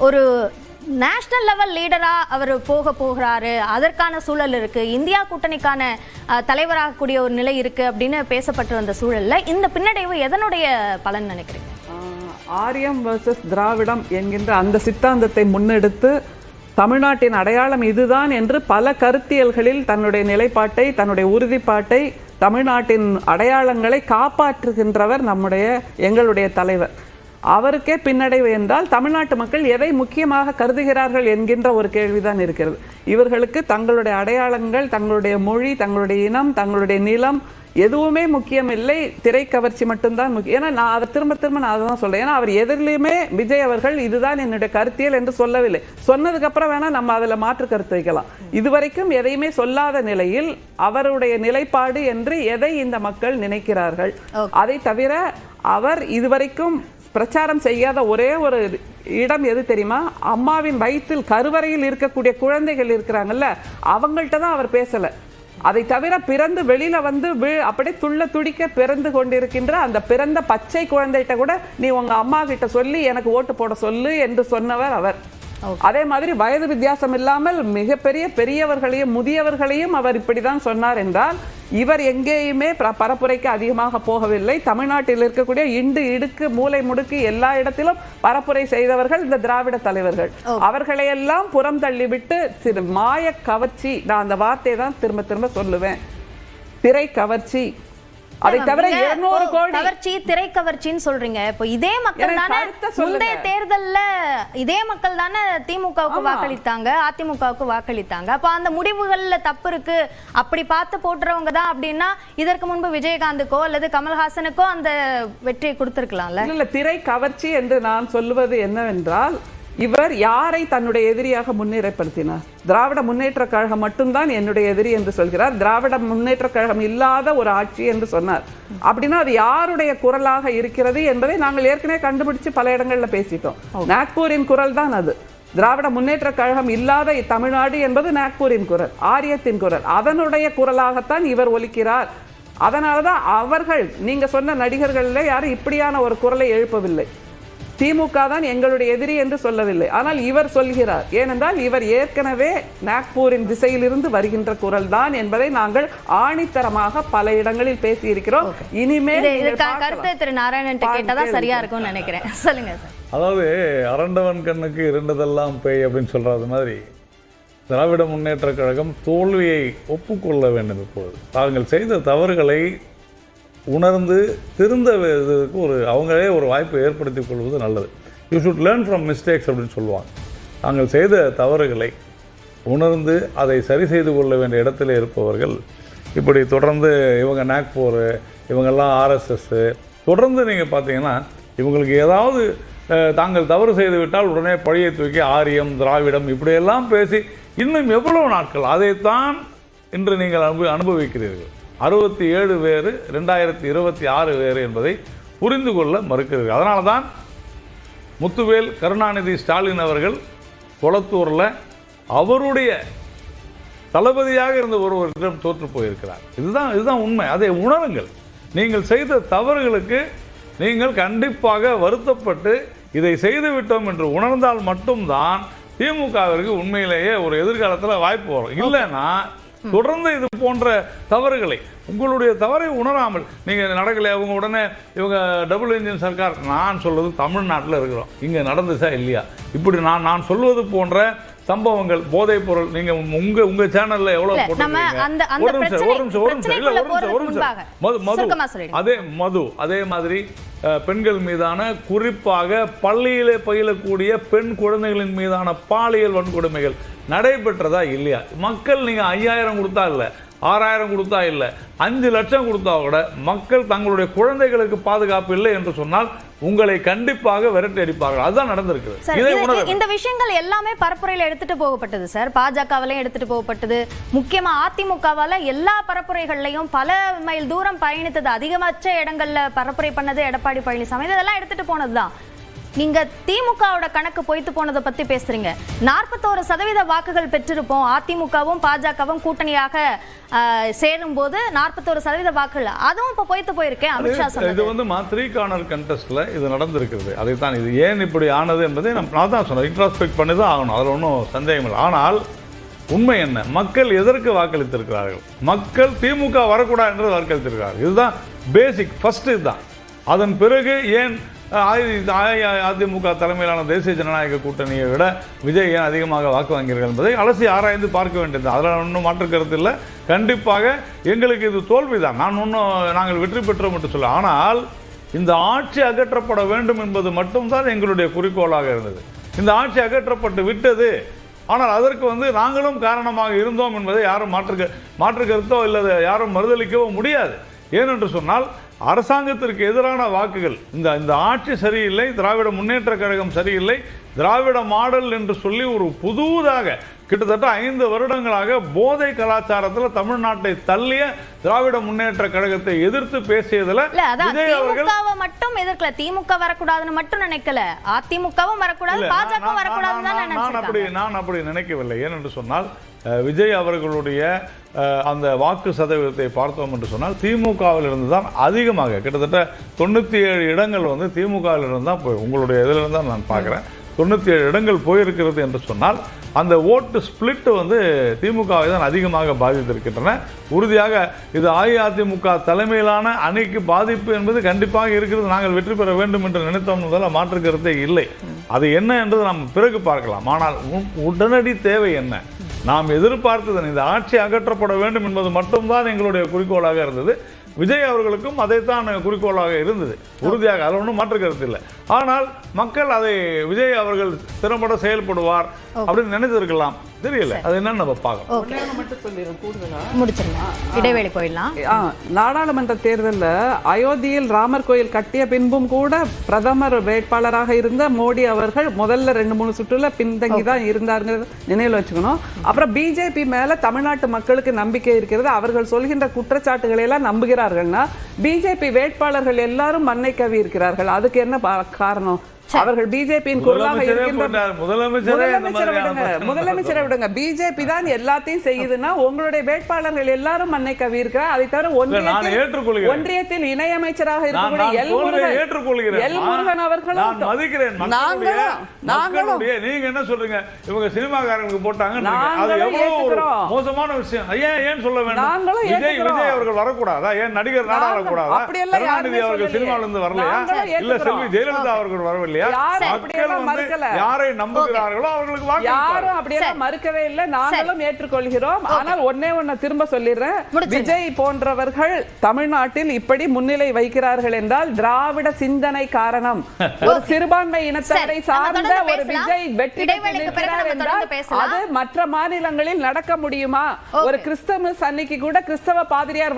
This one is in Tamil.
ஒரு நேஷனல் லெவல் லீடரா அவர் போகிறாரு, அதற்கான சூழல் இருக்கு, இந்தியா கூட்டணிக்கான தலைவராகக்கூடிய ஒரு நிலை இருக்கு அப்படின்னு பேசப்பட்டு வந்த சூழல்ல இந்த பின்னடைவு எதனுடைய பலன் நினைக்கிறீங்க? ஆரியம் வர்சஸ் திராவிடம் என்கின்ற அந்த சித்தாந்தத்தை முன்னெடுத்து தமிழ்நாட்டின் அடையாளம் இதுதான் என்று பல கருத்தியல்களில் தன்னுடைய நிலைப்பாட்டை, தன்னுடைய உறுதிப்பாட்டை, தமிழ்நாட்டின் அடையாளங்களை காப்பாற்றுகின்றவர் எங்களுடைய தலைவர். அவருக்கே பின்னடைவு என்றால் தமிழ்நாட்டு மக்கள் எதை முக்கியமாக கருதுகிறார்கள் என்கின்ற ஒரு கேள்விதான் இருக்கிறது. இவர்களுக்கு தங்களுடைய அடையாளங்கள், தங்களுடைய மொழி, தங்களுடைய இனம், தங்களுடைய நிலம் எதுவுமே முக்கியம் இல்லை, திரைக்கவர்ச்சி மட்டும்தான் முக்கியம். ஏன்னா நான் அதை திரும்ப நான் அதை தான் சொல்றேன். ஏன்னா அவர் எதிரிலுமே விஜய் அவர்கள் இதுதான் என்னுடைய கருத்தியல் என்று சொல்லவில்லை. சொன்னதுக்கு அப்புறம் வேணா நம்ம அதில் மாற்று கருத்து வைக்கலாம். இதுவரைக்கும் எதையுமே சொல்லாத நிலையில் அவருடைய நிலைப்பாடு என்று எதை இந்த மக்கள் நினைக்கிறார்கள். அதை தவிர அவர் இதுவரைக்கும் பிரச்சாரம் செய்யாத ஒரே ஒரு இடம் எது தெரியுமா? அம்மாவின் வயிற்றில் கருவறையில் இருக்கக்கூடிய குழந்தைகள் இருக்கிறாங்கல்ல, அவங்கள்ட்ட தான் அவர் பேசல. அதை தவிர பிறந்து வெளியில வந்து அப்படியே துள்ள துடிக்க பிறந்து கொண்டிருக்கின்ற அந்த பிறந்த பச்சை குழந்தைகிட்ட கூட நீ உங்க அம்மா கிட்ட சொல்லி எனக்கு ஓட்டு போட சொல்லு என்று சொன்னவர் அவர். அதே மாதிரி வயது வித்தியாசம் இல்லாமல் மிகப்பெரிய பெரியவர்களையும் முதியவர்களையும் அவர் இப்படிதான் சொன்னார் என்றால் இவர் எங்கேயுமே பரப்புரைக்கு அதிகமாக போகவில்லை. தமிழ்நாட்டில் இருக்கக்கூடிய இண்டு இடுக்கு மூலை முடுக்கு எல்லா இடத்திலும் பரப்புரை செய்தவர்கள் இந்த திராவிட தலைவர்கள். அவர்களையெல்லாம் புறம் தள்ளிவிட்டு மாய கவர்ச்சி, நான் அந்த வார்த்தையை தான் திரும்ப சொல்லுவேன், திரை கவர்ச்சி. அதை தவிர 200 கோடி கவர்ச்சி, திரை கவர்ச்சின்னு சொல்றீங்க. இப்போ இதே மக்கள் தானே முந்தைய தேர்தல்ல இதே மக்கள் தானே திமுகவுக்கு வாக்களித்தாங்க, அதிமுகவுக்கு வாக்களித்தாங்க. அப்ப அந்த முடிவுகள்ல தப்பு இருக்கு அப்படி பார்த்து போட்டுறவங்க தான் அப்படின்னா இதற்கு முன்பு விஜயகாந்துக்கோ அல்லது கமல்ஹாசனுக்கோ அந்த வெற்றியை கொடுத்திருக்கலாம்ல. இல்ல, திரை கவர்ச்சி என்று நான் சொல்லுவது என்னவென்றால் இவர் யாரை தன்னுடைய எதிரியாக முன்னிலைப்படுத்தினார்? திராவிட முன்னேற்ற கழகம் மட்டும்தான் என்னுடைய எதிரி என்று சொல்கிறார். திராவிட முன்னேற்ற கழகம் இல்லாத ஒரு ஆட்சி என்று சொன்னார். அப்படின்னா அது யாருடைய குரலாக இருக்கிறது என்பதை நாங்கள் ஏற்கனவே கண்டுபிடிச்சு பல இடங்கள்ல பேசிட்டோம். நாக்பூரின் குரல் தான் அது. திராவிட முன்னேற்ற கழகம் இல்லாத தமிழ்நாடு என்பது நாக்பூரின் குரல், ஆரியத்தின் குரல். அதனுடைய குரலாகத்தான் இவர் ஒலிக்கிறார். அதனாலதான் அவர்கள், நீங்க சொன்ன நடிகர்கள்ல யாரும் இப்படியான ஒரு குரலை எழுப்பவில்லை. திமுக தான் எங்களுடைய எதிரி என்று சொல்லவில்லை. ஆனால் இவர் சொல்கிறார். ஏனென்றால் இவர் ஏற்கனவே நாக்பூரின் திசையிலிருந்து வருகின்ற குரல் தான் என்பதை நாங்கள் ஆணித்தரமாக பல இடங்களில் பேசி இருக்கிறோம். இனிமேல் கருத்து திரு நாராயணன் கேட்டதா சரியா இருக்கும்னு நினைக்கிறேன். சொல்லுங்க சார். அதாவது அரண்டவன் கண்ணுக்கு இரண்டதெல்லாம் பேய் அப்படின்னு சொல்றது மாதிரி திராவிட முன்னேற்ற கழகம் தோல்வியை ஒப்புக்கொள்ள வேண்டும். இப்போது தாங்கள் செய்த தவறுகளை உணர்ந்து திருந்ததுக்கு அவங்களே ஒரு வாய்ப்பை ஏற்படுத்தி கொள்வது நல்லது. You should learn from mistakes அப்படின்னு சொல்லுவாங்க. தாங்கள் செய்த தவறுகளை உணர்ந்து அதை சரி செய்து கொள்ள வேண்டிய இடத்துல இருப்பவர்கள் இப்படி தொடர்ந்து இவங்க நாக்பூர், இவங்கெல்லாம் ஆர்எஸ்எஸ், தொடர்ந்து நீங்கள் பார்த்தீங்கன்னா இவங்களுக்கு ஏதாவது தாங்கள் தவறு செய்து விட்டால் உடனே பழியை தூக்கி ஆரியம், திராவிடம் இப்படியெல்லாம் பேசி இன்னும் எவ்வளவு நாட்கள் அதைத்தான் இன்று நீங்கள் அனுபவிக்கிறீர்கள். 67 வேறு, 2026 வேறு என்பதை புரிந்து கொள்ள மறுக்கிறீர்கள். அதனால தான் முத்துவேல் கருணாநிதி ஸ்டாலின் அவர்கள் கொளத்தூரில் அவருடைய தளபதியாக இருந்த ஒருவரிடம் தோற்று போயிருக்கிறார். இதுதான் உண்மை. அதை உணருங்கள். நீங்கள் செய்த தவறுகளுக்கு நீங்கள் கண்டிப்பாக வருத்தப்பட்டு இதை செய்துவிட்டோம் என்று உணர்ந்தால் மட்டும்தான் திமுகவிற்கு உண்மையிலேயே ஒரு எதிர்காலத்தில் வாய்ப்பு வரும். இல்லைன்னா தொடர்ந்து இது போன்ற தவறுகளை, உங்களுடைய தவறை உணராமல் நீங்கள் நடக்கலை, அவங்க உடனே இவங்க டபுள் இன்ஜின் சர்க்கார். நான் சொல்வது தமிழ்நாட்டில் இருக்கிறோம், இங்கே நடந்துச்சா இல்லையா? இப்படி நான் சொல்வது போன்ற சம்பவங்கள், போதைப் பொருள், நீங்க உங்க சேனல்ல எவ்வளவு மது, அதே மாதிரி பெண்கள் மீதான, குறிப்பாக பள்ளியிலே பயிலக்கூடிய பெண் குழந்தைகளின் மீதான பாலியல் வன்கொடுமைகள் நடைபெற்றதா இல்லையா? மக்கள் நீங்க 5000 கொடுத்தா இல்ல, 6000 கொடுத்தா இல்ல, 5 லட்சம் கொடுத்தா கூட மக்கள் தங்களுடைய குழந்தைகளுக்கு பாதுகாப்பு இல்லை என்று சொன்னால் உங்களை கண்டிப்பாக விரட்டி அடிப்பார்கள். அதுதான் நடந்திருக்கு. இந்த விஷயங்கள் எல்லாமே பரப்புரையில் எடுத்துட்டு போகப்பட்டது சார். பாஜகவிலையும் எடுத்துட்டு போகப்பட்டது. முக்கியமா அதிமுகவால எல்லா பரப்புரைகள்லையும் பல மைல் தூரம் பயணித்தது, அதிகபட்ச இடங்கள்ல பரப்புரை பண்ணது எடப்பாடி பழனிசாமி. இதெல்லாம் எடுத்துட்டு போனதுதான். நீங்க திமுகவோட கணக்கு பொய்த்து போனதை பத்தி பேசுறீங்க. 41% வாக்குகள் பெற்றிருப்போம். அதிமுகவும் பாஜகவும் கூட்டணியாக சேரும் போது 41% வாக்குகள், அதுவும் இப்ப பொய்த்து போயிருக்கேன். அமித்ஷா சொன்னது இது வந்து 3 கார்னர் கண்டெஸ்ட்ல இது நடந்திருக்கிறது. அதைத்தான் இது ஏன் இப்படி ஆனது என்பதை நான் தான் சொன்னேன். இன்ட்ராஸ்பெக்ட் பண்ணி தான் ஆகணும், அதில் ஒன்றும் சந்தேகம் இல்லை. ஆனால் உண்மை என்ன, மக்கள் எதற்கு வாக்களித்திருக்கிறார்கள்? மக்கள் திமுக வரக்கூடாது என்று வாக்களித்திருக்கிறார்கள். இதுதான் பேசிக், ஃபர்ஸ்ட் இதுதான். அதன் பிறகு ஏன் அதிமுக தலைமையிலான தேசிய ஜனநாயக கூட்டணியை விட விஜய் ஏன் அதிகமாக வாக்கு வாங்கியிருக்கிறார் என்பதை அலசி ஆராய்ந்து பார்க்க வேண்டியது. அதில் ஒன்றும் மாற்று கருத்து இல்லை. கண்டிப்பாக எங்களுக்கு இது தோல்விதான். நாங்கள் வெற்றி பெற்றோம் என்று சொல்ல. ஆனால் இந்த ஆட்சி அகற்றப்பட வேண்டும் என்பது மட்டும்தான் எங்களுடைய குறிக்கோளாக இருந்தது. இந்த ஆட்சி அகற்றப்பட்டு விட்டது. ஆனால் அதற்கு நாங்களும் காரணமாக இருந்தோம் என்பதை யாரும் மாற்று கருத்தோ இல்லை யாரும் மறுதளிக்கவோ முடியாது. ஏனென்று சொன்னால் அரசாங்கத்திற்கு எதிரான வாக்குகள், இந்த ஆட்சி சரியில்லை, திராவிட முன்னேற்ற கழகம் சரியில்லை, திராவிட மாடல் என்று சொல்லி ஒரு புதுதாக கிட்டத்தட்ட 5 வருடங்களாக போதை கலாச்சாரத்தில் தமிழ்நாட்டை தள்ளிய திராவிட முன்னேற்ற கழகத்தை எதிர்த்து பேசியதுல விஜய் அவர்கள் மட்டும் எதிர்க்கல. திமுக வரக்கூடாதுன்னு மட்டும் நினைக்கல, அதிமுகவும் வரக்கூடாது, பாஜக வரக்கூடாது. நான் அப்படி நினைக்கவில்லை. ஏனென்று சொன்னால் விஜய் அவர்களுடைய அந்த வாக்கு சதவீதத்தை பார்த்தோம் என்று சொன்னால் திமுகவில் இருந்து தான் அதிகமாக, கிட்டத்தட்ட 97 இடங்கள் திமுகவில் இருந்து தான் போய், உங்களுடைய இதில் இருந்து தான் நான் பார்க்குறேன், 97 இடங்கள் போயிருக்கிறது என்று சொன்னால் அந்த ஓட்டு ஸ்பிளிட் திமுகவை தான் அதிகமாக பாதித்திருக்கின்றன. உறுதியாக இது அஇஅதிமுக தலைமையிலான அணிக்கு பாதிப்பு என்பது கண்டிப்பாக இருக்கிறது. நாங்கள் வெற்றி பெற வேண்டும் என்று நினைத்தோம் முதல்ல மாற்று கருத்தே இல்லை. அது என்ன என்றது நாம் பிறகு பார்க்கலாம். ஆனால் உடனடி தேவை என்ன, நாம் எதிர்பார்த்தது இந்த ஆட்சி அகற்றப்பட வேண்டும் என்பது மட்டும்தான் எங்களுடைய குறிக்கோளாக இருந்தது. விஜய் அவர்களுக்கும் அதைத்தான் குறிக்கோளாக இருந்தது. உறுதியாக அதில் ஒன்றும் மாற்று கருத்து இல்லை. ஆனால் மக்கள் அதை விஜய் அவர்கள் திறம்பட செயல்படுவார் அப்படின்னு நினைத்திருக்கலாம், தெரியல. அது என்னன்னு நம்ம பார்க்கலாம். இடைவேளை போயிடலாம். நாடாளுமன்ற தேர்தலில் அயோத்தியில் ராமர் கோயில் கட்டிய பின்பும் கூட பிரதமர் வேட்பாளராக இருந்த மோடி அவர்கள் முதல்ல 2-3 சுற்றுல பின்தங்கி தான் இருந்தாருங்கிறது நினைவில் வச்சுக்கணும். அப்புறம் பிஜேபி மேல தமிழ்நாட்டு மக்களுக்கு நம்பிக்கை இருக்கிறது. அவர்கள் சொல்கின்ற குற்றச்சாட்டுகளை எல்லாம் நம்புகிறார்கள்னா பிஜேபி வேட்பாளர்கள் எல்லாரும் மண்ணை கவி இருக்கிறார்கள். அதுக்கு என்ன காரணம்? அவர்கள் பிஜேபியின் குரலாக இருக்கின்ற முதலமைச்சரை விடுங்க, பிஜேபி தான் எல்லாத்தையும் செய்யுதுன்னா உங்களுடைய வேட்பாளர்கள் எல்லாரும் மண்ணை கவி இருக்கிறார். அதை தவிர ஒன்றியத்தில் இணையமைச்சராக இருக்கக்கூடிய எல் முருகன் அவர்களும் நீங்க என்ன சொல்றீங்க, இவங்க சினிமாக்காரங்களுக்கு போட்டாங்க, மோசமான விஷயம். ஏன் சொல்ல வேண்டும்? விஜய் அவர்கள் வரக்கூடாதா? ஏன் நடிகர் நாடாள கூடாதா? கருணாநிதி அவர்கள் சினிமாவில இருந்து வரலையா? இல்ல செல்வி ஜெயலலிதா அவர்கள் வரவில்லையா? யாரை நம்புகிறார்களோ அவர்களுக்கு வாக்கு. யாரும் அப்படியெல்லாம் மறுக்கவே இல்லை, நாங்களும் ஏற்றுக்கொள்கிறோம். ஆனால் ஒன்னே திரும்ப சொல்லிடுறேன், விஜய் போன்றவர்கள் தமிழ்நாட்டில் இப்படி முன்னிலை வைக்கிறார்கள் என்றால் திராவிட சிந்தனை காரணம். ஒரு சிறுபான்மை இனத்தவரை சார்ந்த ஒரு விஜய் வெற்றி பெற்றிருக்கிறார் என்றால் அது மற்ற மாநிலங்களில் நடக்க முடியுமா? ஒரு கிறிஸ்தவ அன்னைக்கு கூட கிறிஸ்தவ பாதிரியார்